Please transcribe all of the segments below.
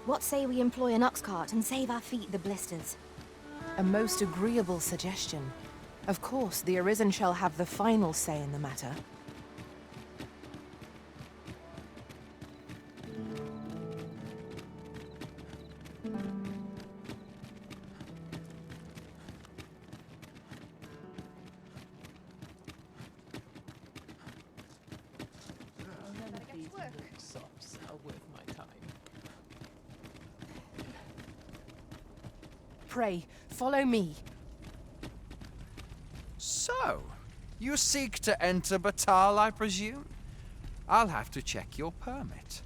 What say we employ an ox cart and save our feet the blisters? A most agreeable suggestion. Of course, the Arisen shall have the final say in the matter. Pray, follow me. So, you seek to enter Batal, I presume? I'll have to check your permit.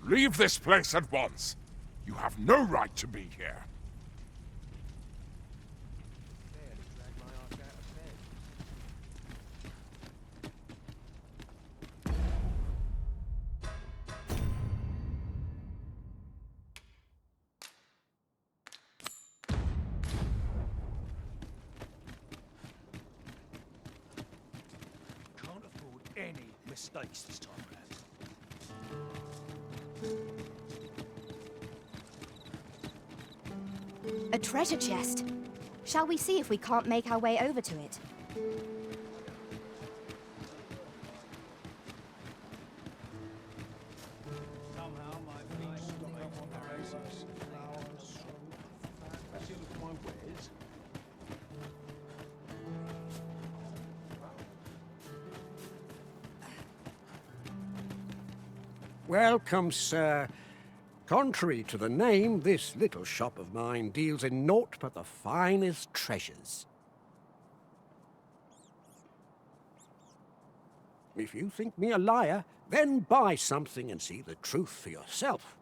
Leave this place at once. You have no right to be here. Can't afford any mistakes this time around. A treasure chest. Shall we see if we can't make our way over to it? Somehow my feet stop on the races. Flowers, that's the look of my wares. Welcome, sir. Contrary to the name, this little shop of mine deals in naught but the finest treasures. If you think me a liar, then buy something and see the truth for yourself.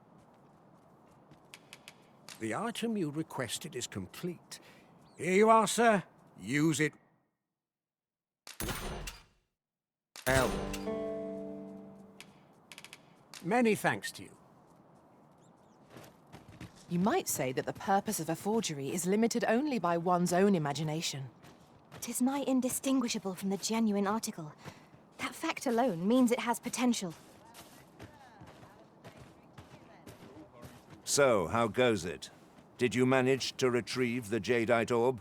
The item you requested is complete. Here you are, sir. Use it well. Many thanks to you. You might say that the purpose of a forgery is limited only by one's own imagination. 'Tis nigh indistinguishable from the genuine article. That fact alone means it has potential. So, how goes it? Did you manage to retrieve the jadeite orb?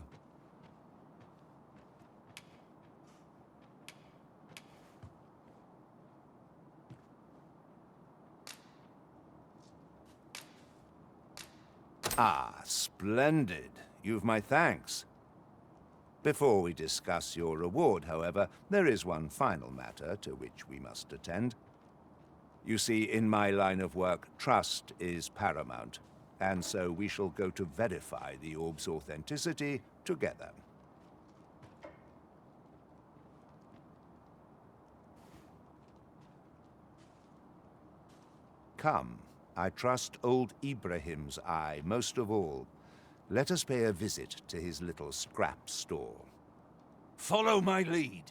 Ah, splendid. You've my thanks. Before we discuss your reward, however, there is one final matter to which we must attend. You see, in my line of work, trust is paramount, and so we shall go to verify the orb's authenticity together. Come. I trust old Ibrahim's eye most of all. Let us pay a visit to his little scrap store. Follow my lead.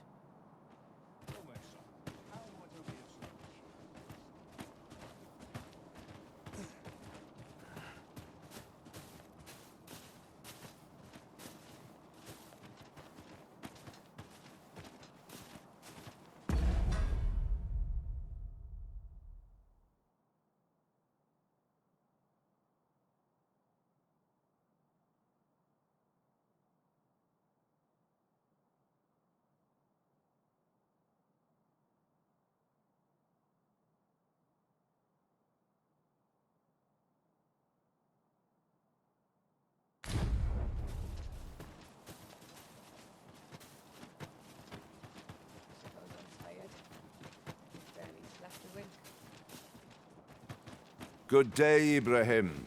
Good day, Ibrahim.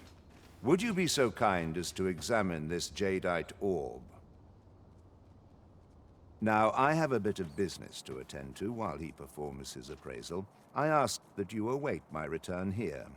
Would you be so kind as to examine this jadeite orb? Now, I have a bit of business to attend to while he performs his appraisal. I ask that you await my return here.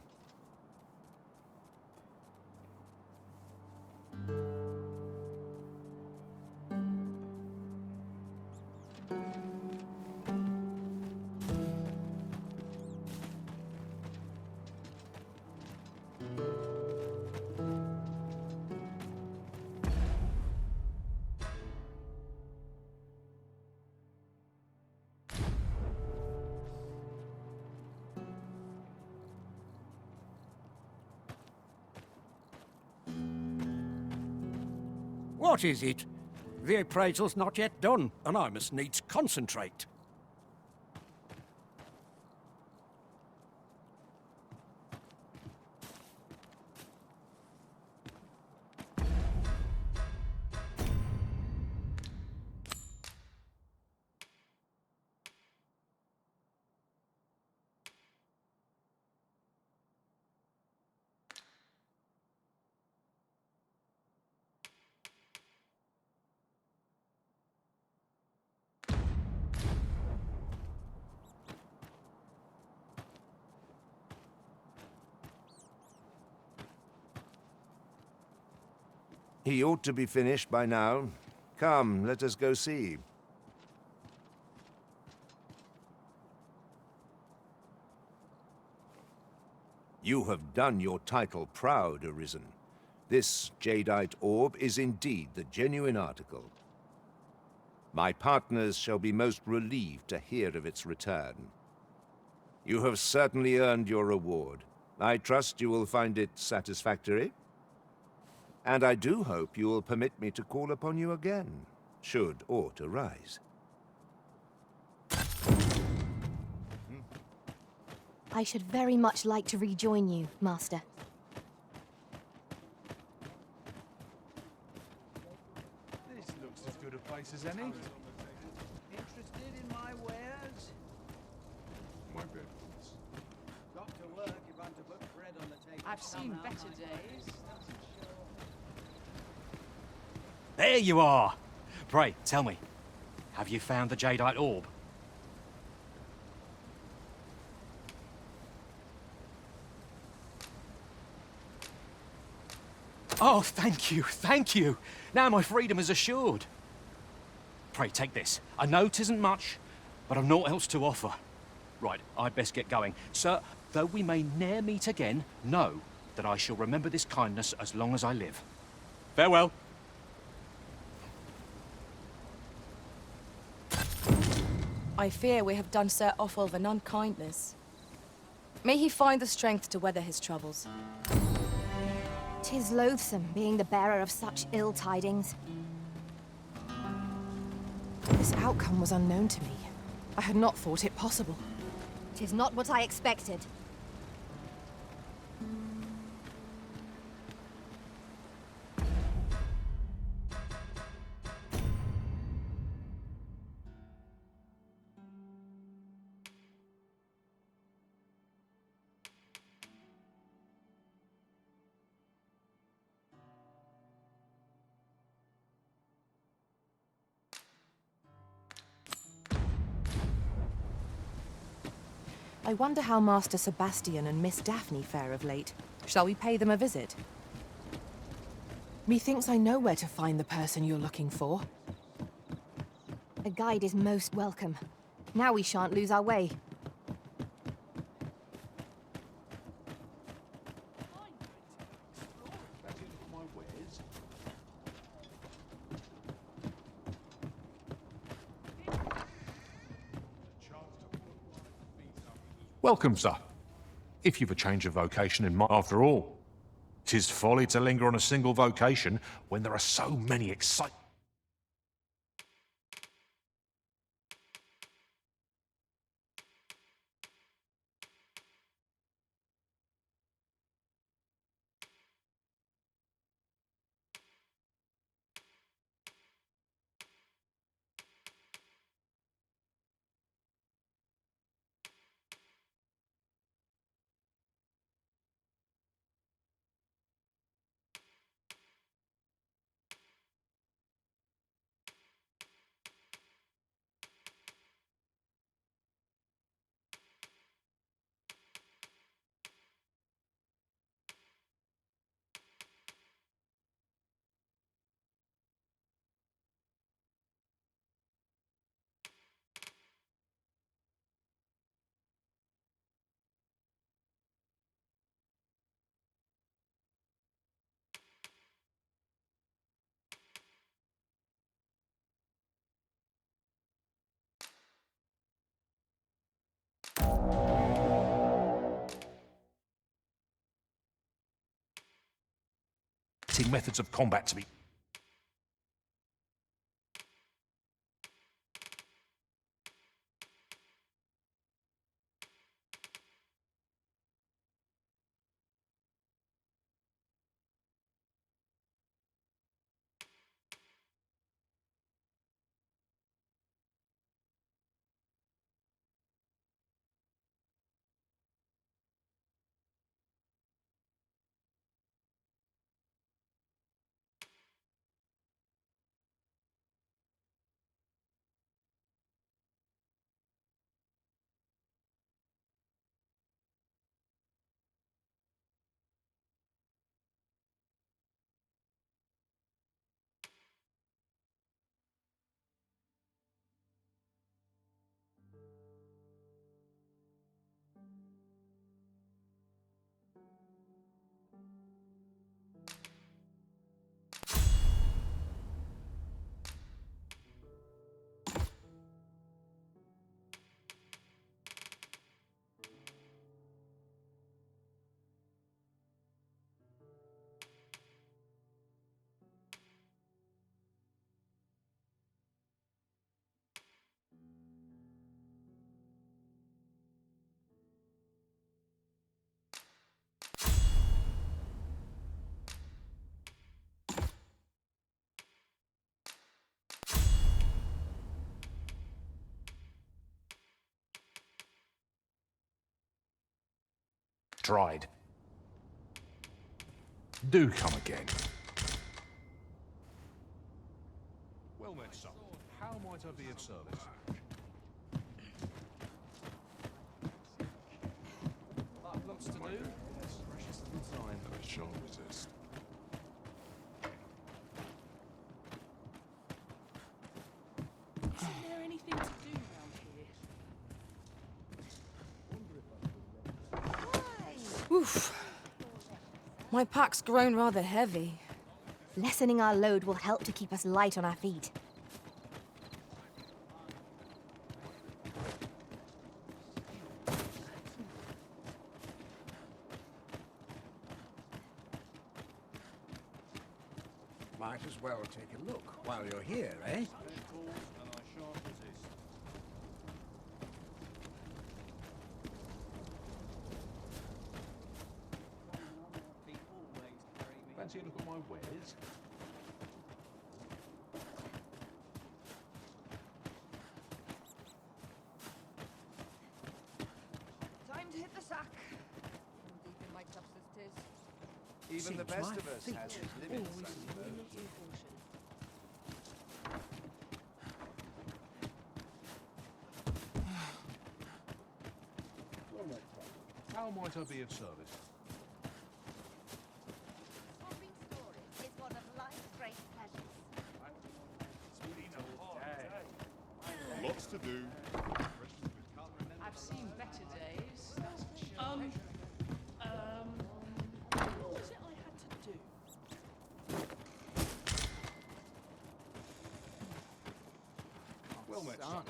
What is it? The appraisal's not yet done, and I must needs concentrate. He ought to be finished by now. Come, let us go see. You have done your title proud, Arisen. This jadeite orb is indeed the genuine article. My partners shall be most relieved to hear of its return. You have certainly earned your reward. I trust you will find it satisfactory. And I do hope you will permit me to call upon you again, should aught arise. I should very much like to rejoin you, Master. This looks as good a place as any. Interested in my wares? My bed, please. Got to work if I'm to put bread on the table. I've seen Somehow better my days. face doesn't show. There you are! Pray, tell me, have you found the jadeite orb? Oh, thank you, thank you! Now my freedom is assured. Pray, take this. I know 'tisn't much, but I've naught else to offer. Right, I'd best get going. Sir, though we may ne'er meet again, know that I shall remember this kindness as long as I live. Farewell. I fear we have done Sir Offulf an unkindness. May he find the strength to weather his troubles. 'Tis loathsome being the bearer of such ill tidings. This outcome was unknown to me. I had not thought it possible. 'Tis not what I expected. I wonder how Master Sebastian and Miss Daphne fare of late. Shall we pay them a visit? Methinks I know where to find the person you're looking for. A guide is most welcome. Now we shan't lose our way. Better look at my wares. Welcome, sir. If you've a change of vocation in mind, after all, 'tis folly to linger on a single vocation when there are so many exciting. methods of combat to be Tried. Do come again. Well met, son. How might I be of service? Lots to do. Precious little time. I shan't resist. Isn't there anything to do round here? Oof. My pack's grown rather heavy. Lessening our load will help to keep us light on our feet. Might as well take a look while you're here, eh? And I shan't resist. Fancy a look at my wares? Time to hit the sack. Deep in my clubs it is. Even the Seems best my of us feet has its always limits, I With suppose. due caution. How might I be of service? Swapping stories is one of life's great pleasures. Lots to do. I've seen better days. That's for sure. What was it I had to do? Well met, son.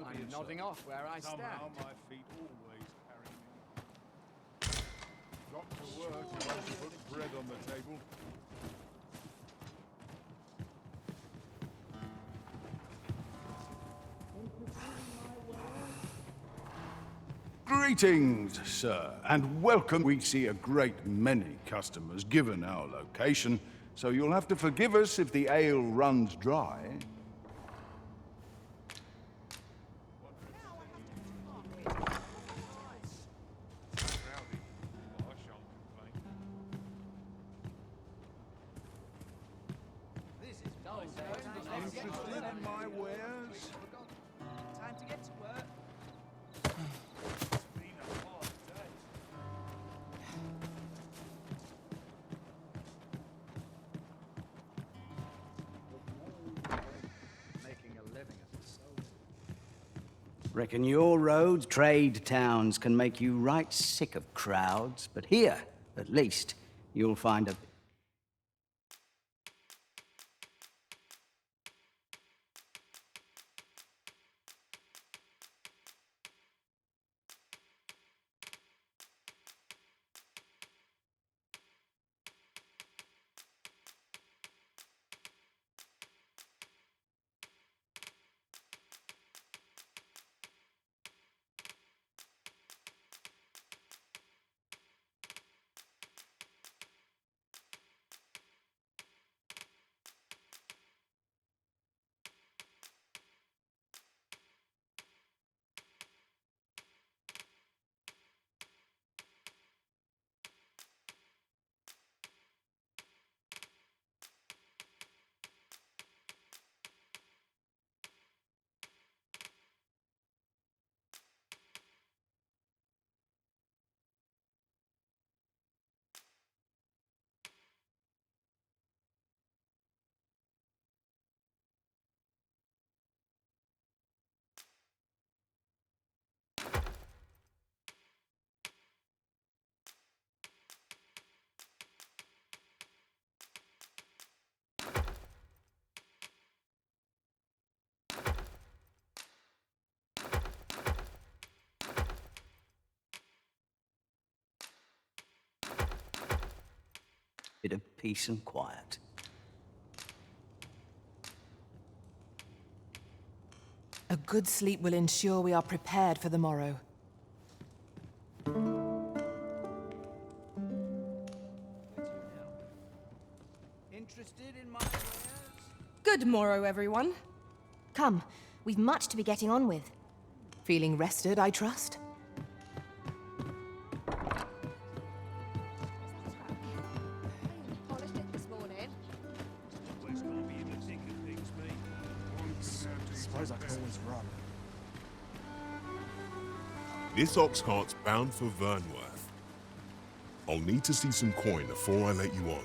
I'm nodding off where I stand. Somehow my feet always carry me. Got to work if I to put bread on the table. Greetings, sir, and welcome. We see a great many customers given our location, so you'll have to forgive us if the ale runs dry. Interested in my wares? Time to get to work. Reckon your roads, trade towns can make you right sick of crowds, but here, at least, you'll find a... bit of peace and quiet. A good sleep will ensure we are prepared for the morrow. Interested in my wares? Good morrow, everyone. Come, we've much to be getting on with. Feeling rested, I trust? suppose I can always run. This ox cart's bound for Vernworth. I'll need to see some coin before I let you on.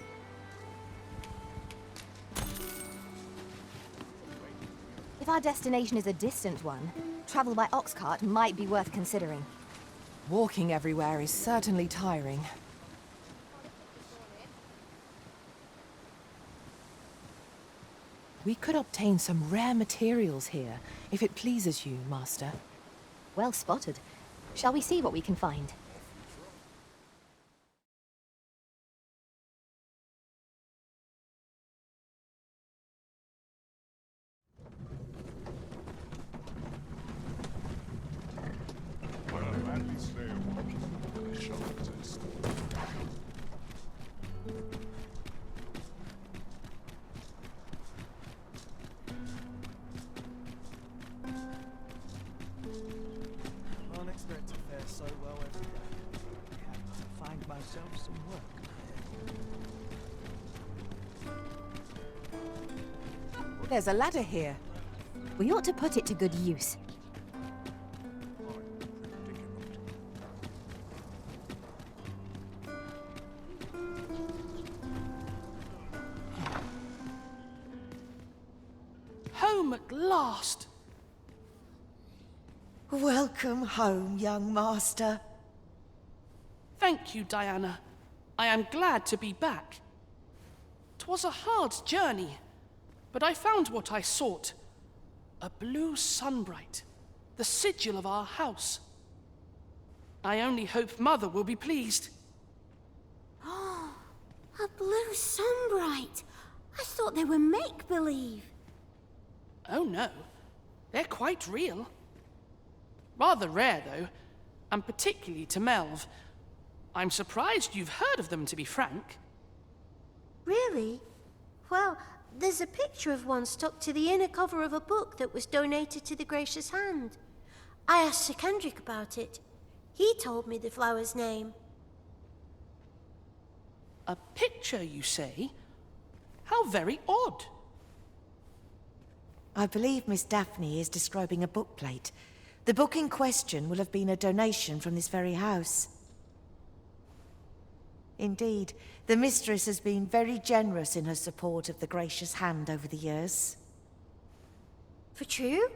If our destination is a distant one, travel by ox cart might be worth considering. Walking everywhere is certainly tiring. We could obtain some rare materials here, if it pleases you, Master. Well spotted. Shall we see what we can find? Can't expect to fare so well every day. I have to find myself some work. There's a ladder here. We ought to put it to good use. Home at last! Welcome home, young master. Thank you, Diana. I am glad to be back. 'Twas a hard journey, but I found what I sought. A blue sunbright, the sigil of our house. I only hope Mother will be pleased. Oh, a blue sunbright. I thought they were make-believe. Oh no, they're quite real. Rather rare, though, and particularly to Melv. I'm surprised you've heard of them, to be frank. Really? Well, there's a picture of one stuck to the inner cover of a book that was donated to the Gracious Hand. I asked Sir Kendrick about it. He told me the flower's name. A picture, you say? How very odd. I believe Miss Daphne is describing a bookplate. The book in question will have been a donation from this very house. Indeed, the mistress has been very generous in her support of the Gracious Hand over the years. For true?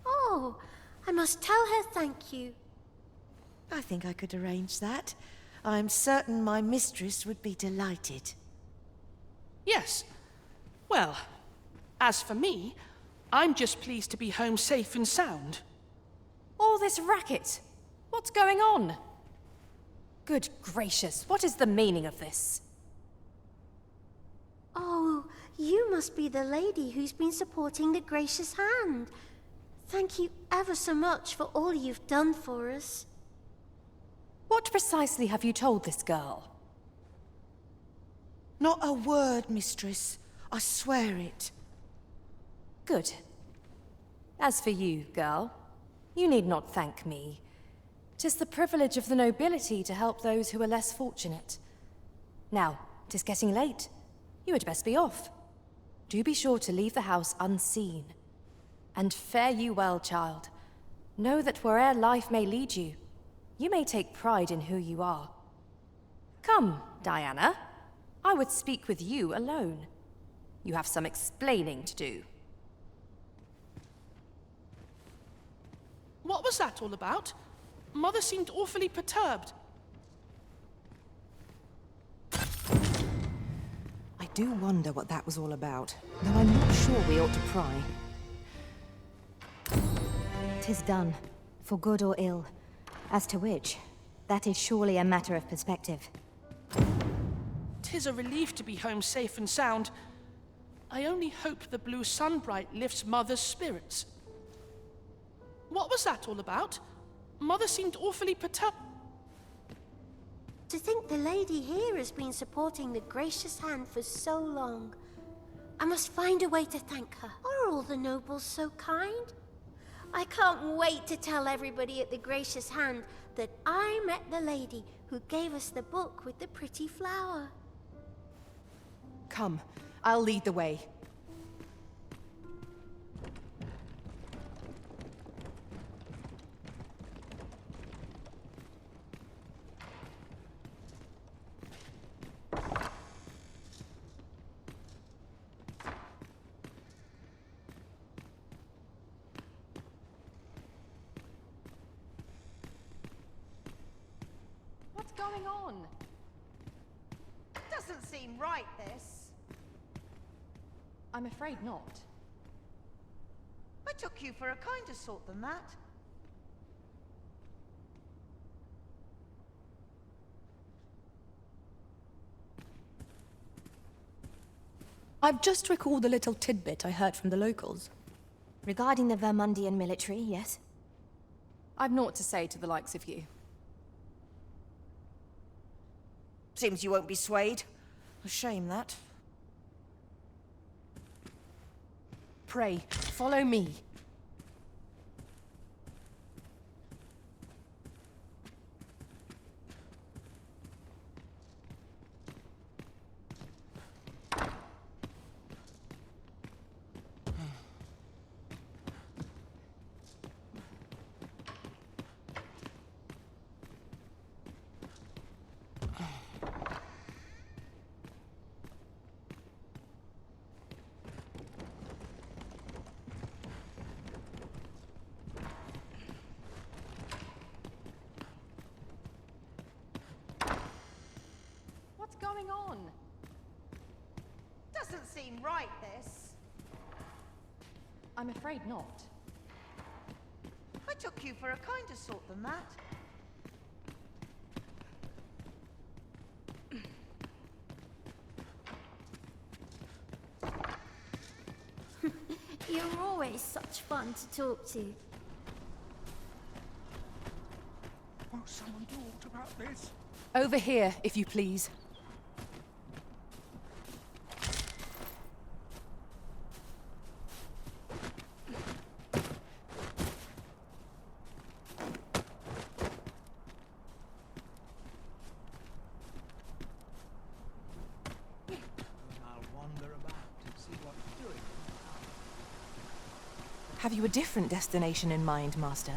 Oh, I must tell her thank you. I think I could arrange that. I'm certain my mistress would be delighted. Yes. Well, as for me, I'm just pleased to be home safe and sound. All this racket? What's going on? Good gracious, what is the meaning of this? Oh, you must be the lady who's been supporting the Gracious Hand. Thank you ever so much for all you've done for us. What precisely have you told this girl? Not a word, mistress. I swear it. Good. As for you, girl, you need not thank me. 'Tis the privilege of the nobility to help those who are less fortunate. Now, 'tis getting late. You had best be off. Do be sure to leave the house unseen. And fare you well, child. Know that where'er life may lead you, you may take pride in who you are. Come, Diana. I would speak with you alone. You have some explaining to do. What was that all about? Mother seemed awfully perturbed. I do wonder what that was all about, though I'm not sure we ought to pry. 'Tis done, for good or ill. As to which, that is surely a matter of perspective. 'Tis a relief to be home safe and sound. I only hope the blue sunbright lifts Mother's spirits. What was that all about? Mother seemed awfully perturbed. To think the lady here has been supporting the Gracious Hand for so long. I must find a way to thank her. Are all the nobles so kind? I can't wait to tell everybody at the Gracious Hand that I met the lady who gave us the book with the pretty flower. Come, I'll lead the way. going on? Doesn't seem right, this. I'm afraid not. I took you for a kinder sort than that. I've just recalled a little tidbit I heard from the locals. Regarding the Vermundian military, yes? I've naught to say to the likes of you. Seems you won't be swayed. A shame, that. Pray, follow me. What's going on? Doesn't seem right, this. I'm afraid not. I took you for a kinder sort than that. You're always such fun to talk to. Won't someone do aught about this? Over here, if you please. I'll wander about and see what's doing. Have you a different destination in mind, Master?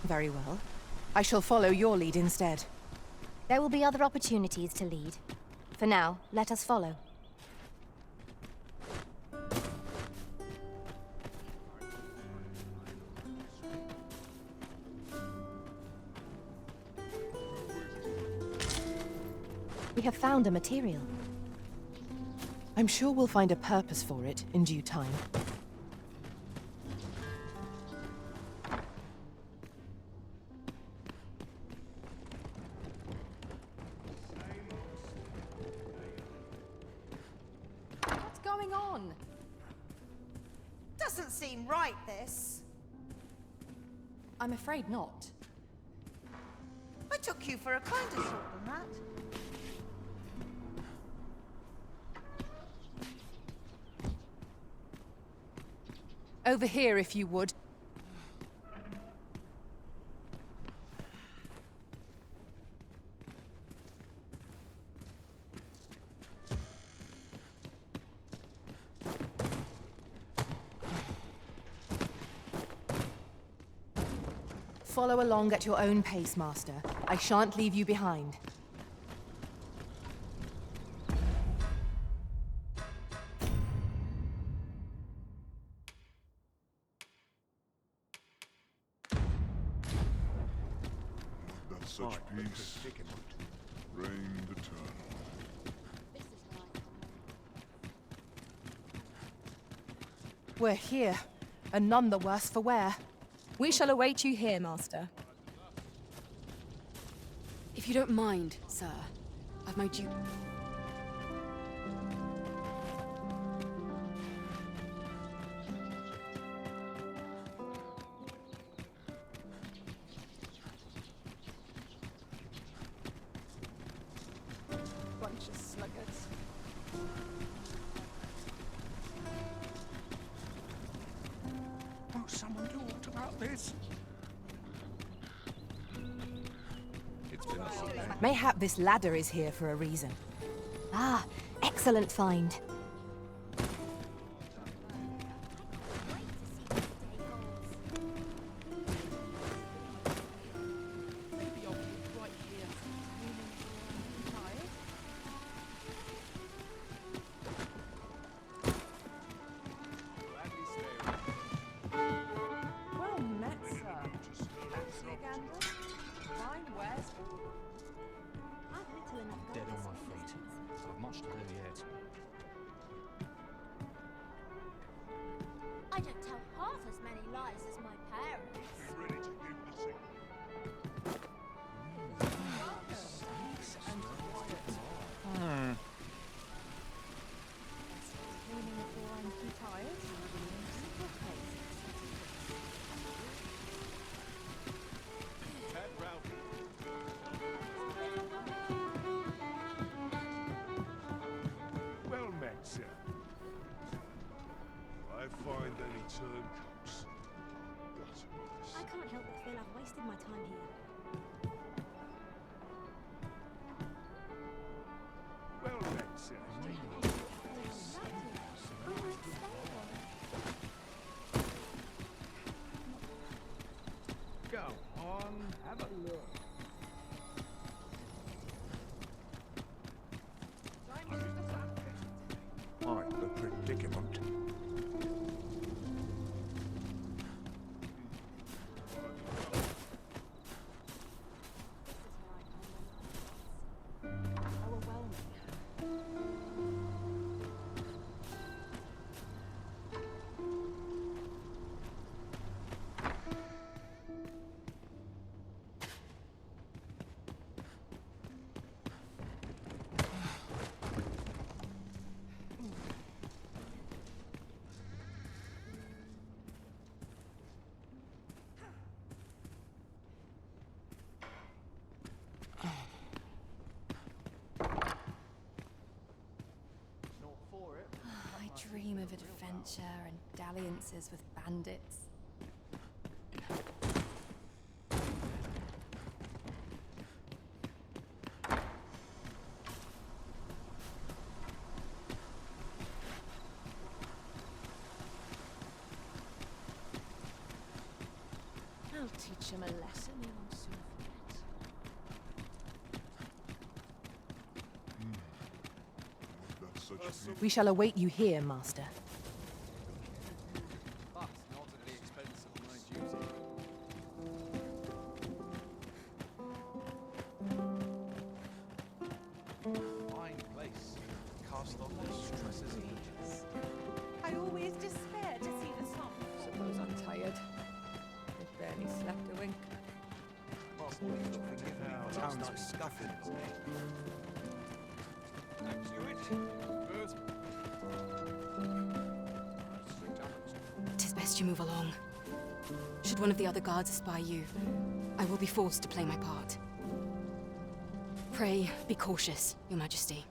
Very well. I shall follow your lead instead. There will be other opportunities to lead. For now, let us follow. We have found a material. I'm sure we'll find a purpose for it in due time. What's going on? Doesn't seem right, this. I'm afraid not. I took you for a kinder sort than that. Over here, if you would. Follow along at your own pace, Master. I shan't leave you behind. That such peace reigned eternal. We're here, and none the worse for wear. We shall await you here, Master. If you don't mind, sir, I've made you... Bunch of sluggards. Won't someone do aught about this? Mayhap this ladder is here for a reason. Ah, excellent find. Maybe I'll keep right here. Tired? Well met, sir. Fancy a gander? Fine wares. turncoats. I can't help but feel I've wasted my time here. Well then, sir. Go on, have a look. I'm the predicament. I dream of adventure and dalliances with bandits. I'll teach him a lesson he won't soon forget. We shall await you here, Master. But not at the expense of my duty. Fine place. Cast off the stresses of the chase. I always despair to see the sun. Suppose I'm tired. I barely slept a wink. Master, will you forgive me for last night's scuffle? Tis best you move along. Should one of the other guards espy you, I will be forced to play my part. Pray, be cautious, Your Majesty.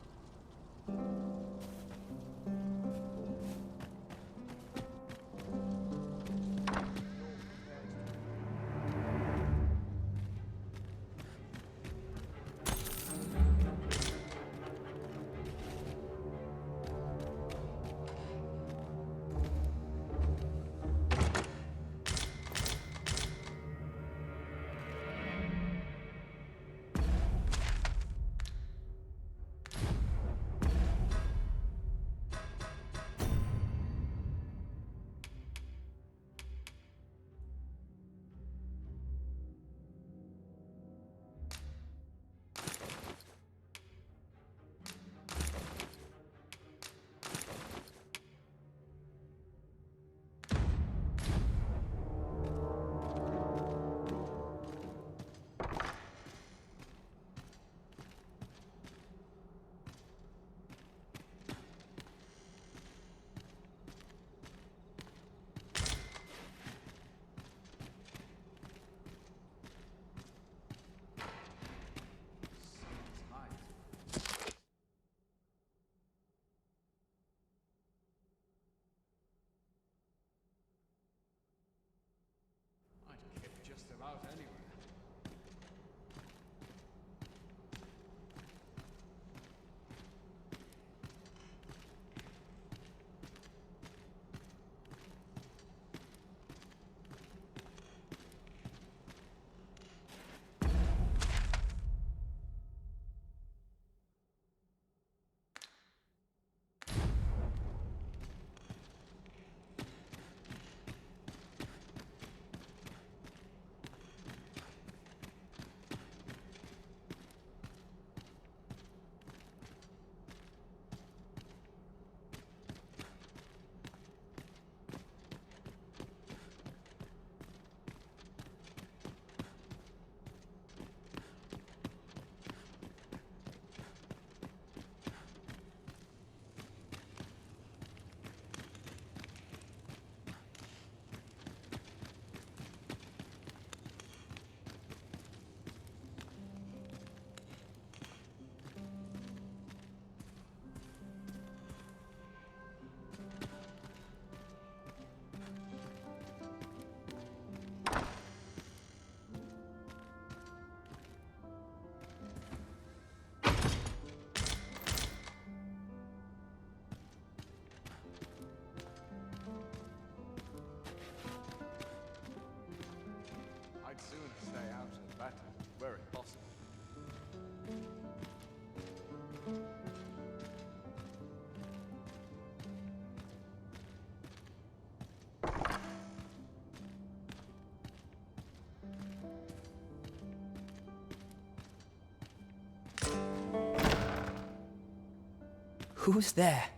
Who's there?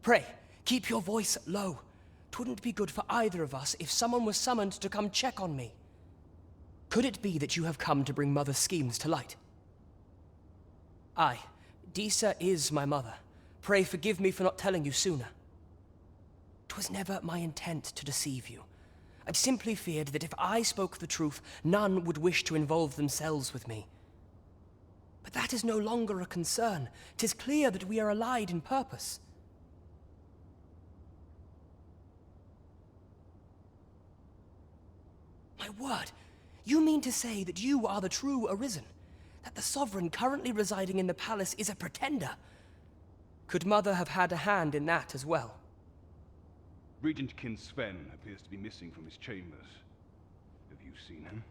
Pray, keep your voice low. 'Twouldn't be good for either of us if someone was summoned to come check on me. Could it be that you have come to bring Mother's schemes to light? Aye, Disa is my mother. Pray forgive me for not telling you sooner. 'Twas never my intent to deceive you. I'd simply feared that if I spoke the truth, none would wish to involve themselves with me. But that is no longer a concern. 'Tis clear that we are allied in purpose. My word, you mean to say that you are the true Arisen? That the Sovereign currently residing in the palace is a pretender? Could Mother have had a hand in that as well? Regent Kin Sven appears to be missing from his chambers. Have you seen him?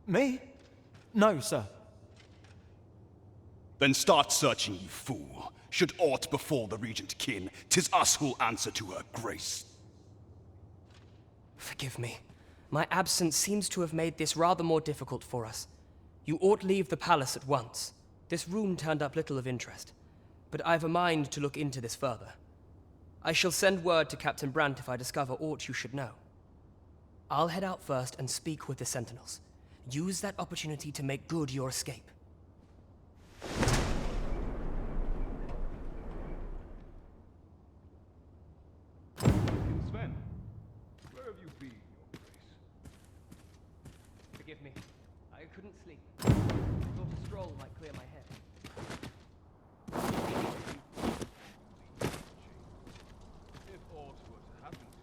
Me? No, sir. Then start searching, you fool. Should aught befall the Regent Kin, 'tis us who'll answer to her grace. Forgive me. My absence seems to have made this rather more difficult for us. You ought leave the palace at once. This room turned up little of interest, but I've a mind to look into this further. I shall send word to Captain Brandt if I discover aught you should know. I'll head out first and speak with the Sentinels. Use that opportunity to make good your escape. Sven, where have you been, Your Grace? Forgive me. I couldn't sleep. Thought a stroll might clear my head. If aught were to happen to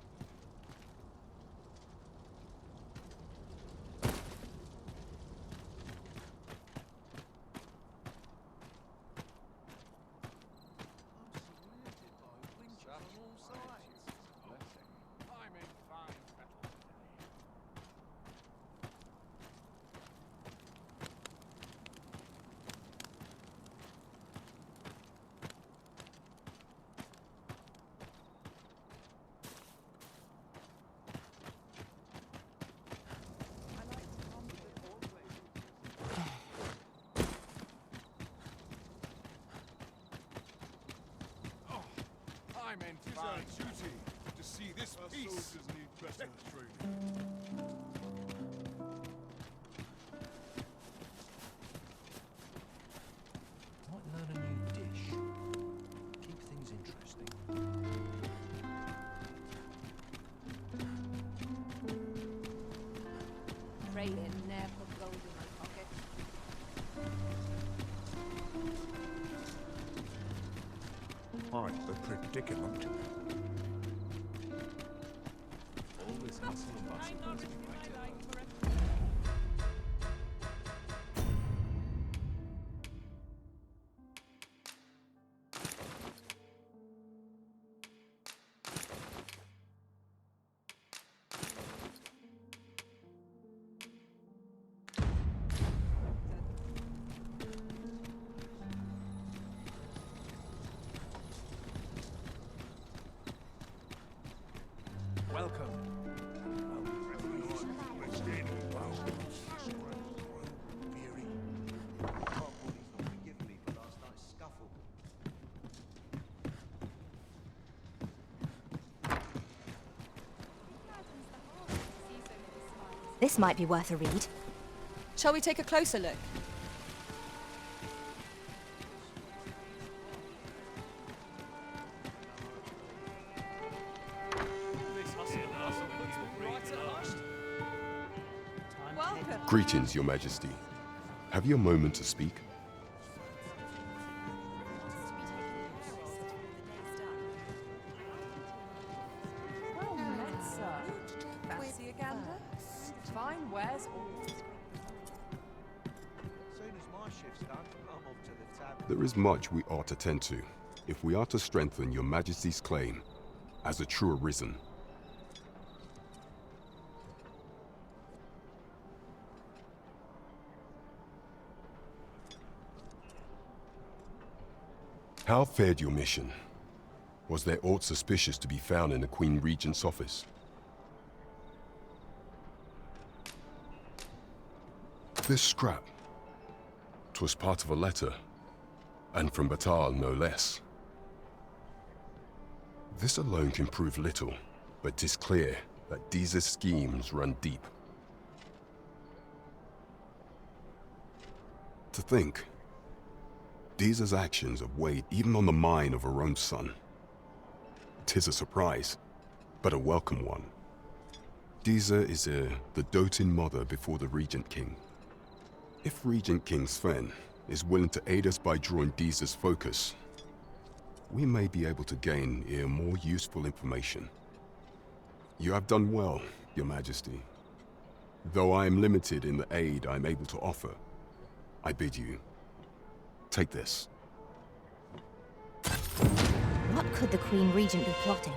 I'm It is our duty to see this peace. Our soldiers need better training. Might learn a new dish. Keep things interesting. Pray they never put gold in my pocket. Quite the predicament. All this hustle and bustle must be waited on. Welcome. This might be worth a read. Shall we take a closer look? Greetings, Your Majesty. Have you a moment to speak? Well met, sir. Fancy a gander? Fine wares all. As soon as my shift's done, I'm off to the tavern. There is much we ought to tend to, if we are to strengthen Your Majesty's claim as a true Arisen. How fared your mission? Was there aught suspicious to be found in the Queen Regent's office? This scrap. 'Twas part of a letter And from Batal, no less. This alone can prove little, but 'tis clear that Deeza's schemes run deep. To think, Deeza's actions have weighed even on the mind of her own son. 'Tis a surprise, but a welcome one. Deeza is the doting mother before the Regent King. If Regent King Sven is willing to aid us by drawing Deeza's focus, we may be able to gain more useful information. You have done well, Your Majesty. Though I am limited in the aid I am able to offer, I bid you, take this. What could the Queen Regent be plotting?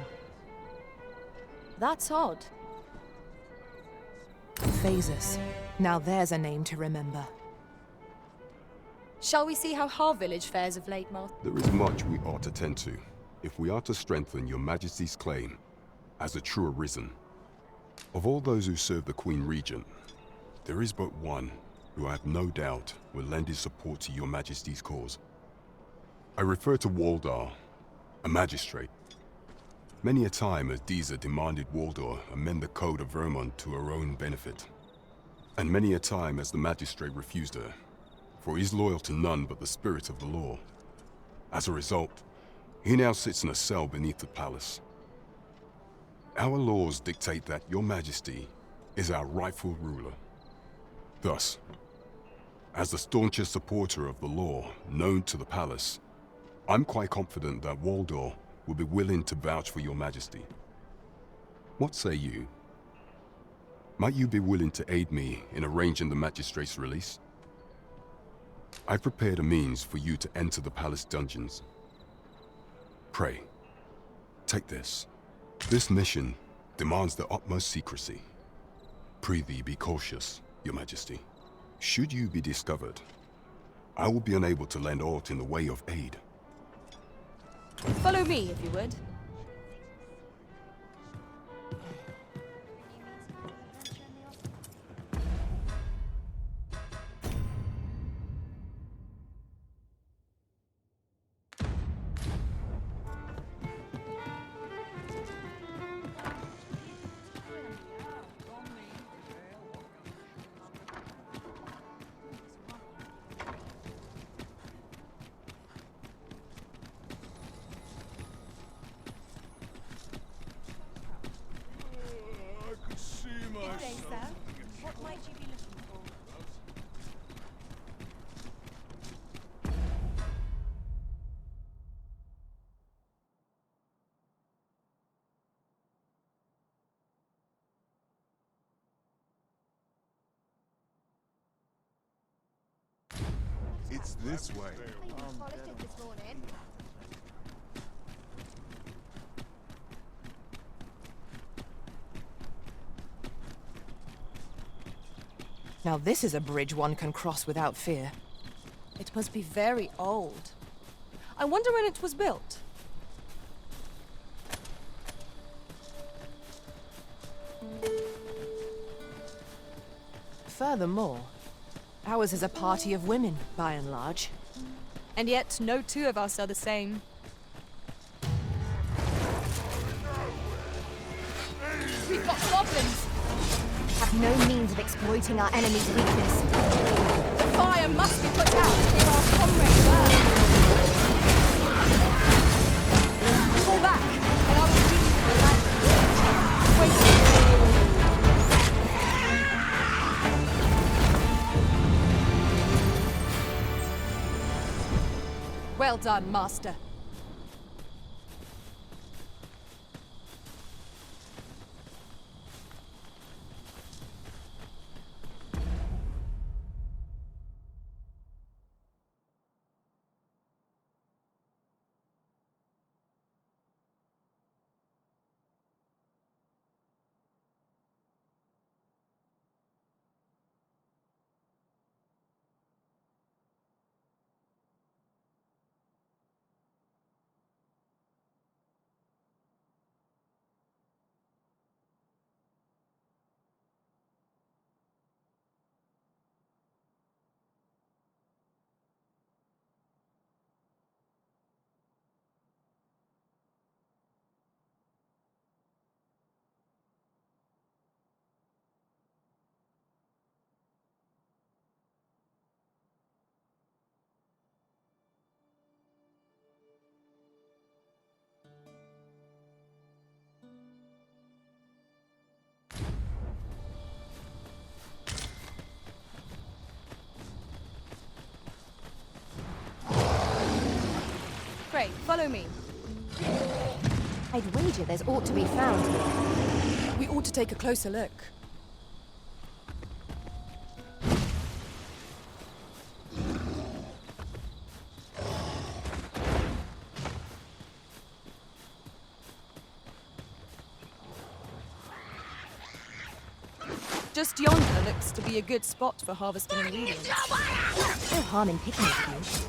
That's odd. Phases. Now there's a name to remember. Shall we see how Har village fares of late, Master? There is much we ought to tend to, if we are to strengthen Your Majesty's claim as a true Arisen. Of all those who serve the Queen Regent, there is but one who I have no doubt will lend his support to Your Majesty's cause. I refer to Waldar, a magistrate. Many a time has Deeza demanded Waldar amend the Code of Vermont to her own benefit. And many a time has the magistrate refused her, for he is loyal to none but the spirit of the law. As a result, he now sits in a cell beneath the palace. Our laws dictate that Your Majesty is our rightful ruler. Thus, as the staunchest supporter of the law known to the palace, I'm quite confident that Waldor will be willing to vouch for Your Majesty. What say you? Might you be willing to aid me in arranging the magistrate's release? I've prepared a means for you to enter the palace dungeons. Pray, take this. This mission demands the utmost secrecy. Prithee be cautious, Your Majesty. Should you be discovered, I will be unable to lend aught in the way of aid. Follow me, if you would. What might you be looking for? It's this way. You polished it this morning. Now this is a bridge one can cross without fear. It must be very old. I wonder when it was built. Furthermore, ours is a party of women, by and large. And yet, no two of us are the same. We've got goblins! Have no means of exploiting our enemy's weakness. The fire must be put out to give our comrades burn! Fall back, and I will lead you to the land. Wait. Well done, Master. Follow me. I'd wager there's ought to be found here. We ought to take a closer look. Just yonder looks to be a good spot for harvesting ingredients. No harm in picking a few.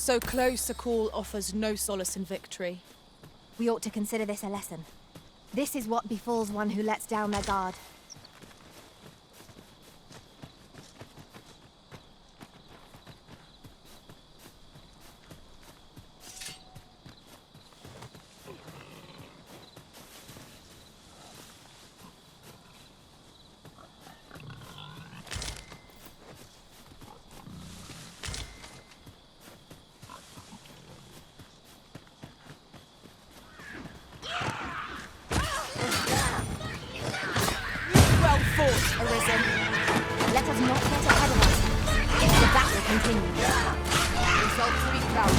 So close a call offers no solace in victory. We ought to consider this a lesson. This is what befalls one who lets down their guard. Arisen. Let us not get ahead of us. The battle continues. Results to be proud of.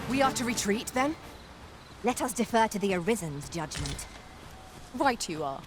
We are to retreat, then? Let us defer to the Arisen's judgment. Right you are.